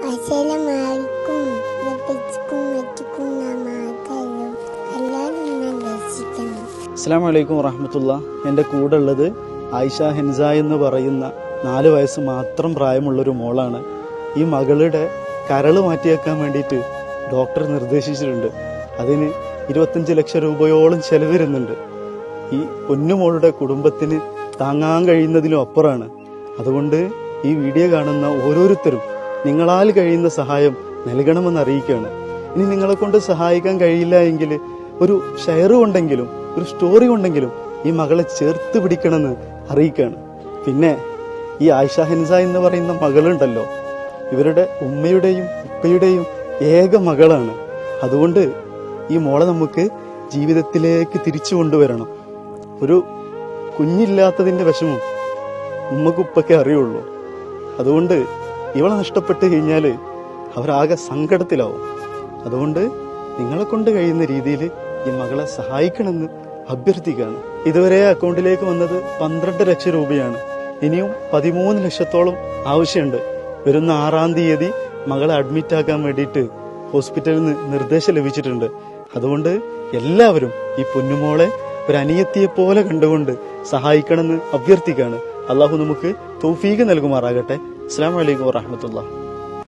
അസ്സലാമലൈക്കും നബിക്കും മറ്റുക്കും നമാതലും എല്ലാവരും എന്നെ രക്ഷിക്കണം. അസ്സലാമു അലൈക്കും വറഹ്മത്തുള്ളാ. എൻ്റെ കൂടെ ഉള്ളത് ആയിഷ ഹെൻസ എന്ന് പറയുന്ന 4 വയസ്സ് മാത്രം പ്രായമുള്ളൊരു മോളാണ്. ഈ മകളുടെ കരള് മാറ്റിവെക്കാൻ വേണ്ടിയിട്ട് ഡോക്ടർ നിർദ്ദേശിച്ചിട്ടുണ്ട്. അതിന് 25 ലക്ഷം രൂപയോളം ചെലവ് വരുന്നുണ്ട്. ഈ പൊന്നുമോളുടെ കുടുംബത്തിന് താങ്ങാൻ കഴിയുന്നതിലും അപ്പുറമാണ്. അതുകൊണ്ട് ഈ വീഡിയോ കാണുന്ന ഓരോരുത്തരും നിങ്ങളാൽ കഴിയുന്ന സഹായം നൽകണമെന്ന് അറിയിക്കുകയാണ്. ഇനി നിങ്ങളെ കൊണ്ട് സഹായിക്കാൻ കഴിയില്ല എങ്കിൽ ഒരു ഷെയർ കൊണ്ടെങ്കിലും ഒരു സ്റ്റോറി കൊണ്ടെങ്കിലും ഈ മകളെ ചേർത്ത് പിടിക്കണമെന്ന് അറിയിക്കുകയാണ്. പിന്നെ ഈ ആയിഷ ഹെൻസ എന്ന് പറയുന്ന മകളുണ്ടല്ലോ, ഇവരുടെ ഉമ്മയുടെയും ഉപ്പയുടെയും ഏക മകളാണ്. അതുകൊണ്ട് ഈ മോളെ നമുക്ക് ജീവിതത്തിലേക്ക് തിരിച്ചു കൊണ്ടുവരണം. ഒരു കുഞ്ഞില്ലാത്തതിൻ്റെ വിഷമം ഉമ്മക്കുപ്പൊക്കെ അറിയുള്ളൂ. അതുകൊണ്ട് ഇവളെ നഷ്ടപ്പെട്ട് കഴിഞ്ഞാൽ അവരാകെ സങ്കടത്തിലാവും. അതുകൊണ്ട് നിങ്ങളെ കൊണ്ട് കഴിയുന്ന രീതിയിൽ ഈ മകളെ സഹായിക്കണമെന്ന് അഭ്യർത്ഥിക്കുകയാണ്. ഇതുവരെ അക്കൗണ്ടിലേക്ക് വന്നത് 12 ലക്ഷം രൂപയാണ്. ഇനിയും 13 ലക്ഷത്തോളം ആവശ്യമുണ്ട്. വരുന്ന 6-ാം തീയതി മകളെ അഡ്മിറ്റ് ആക്കാൻ വേണ്ടിയിട്ട് ഹോസ്പിറ്റലിൽ നിന്ന് നിർദ്ദേശം ലഭിച്ചിട്ടുണ്ട്. അതുകൊണ്ട് എല്ലാവരും ഈ പൊന്നുമോളെ ഒരു അനിയത്തിയെ പോലെ കണ്ടുകൊണ്ട് സഹായിക്കണമെന്ന് അഭ്യർത്ഥിക്കുകയാണ്. അള്ളാഹു നമുക്ക് തൗഫീഖ് നൽകുമാറാകട്ടെ. അസ്സലാമു അലൈക്കും വറഹ്മത്തുള്ളാഹി.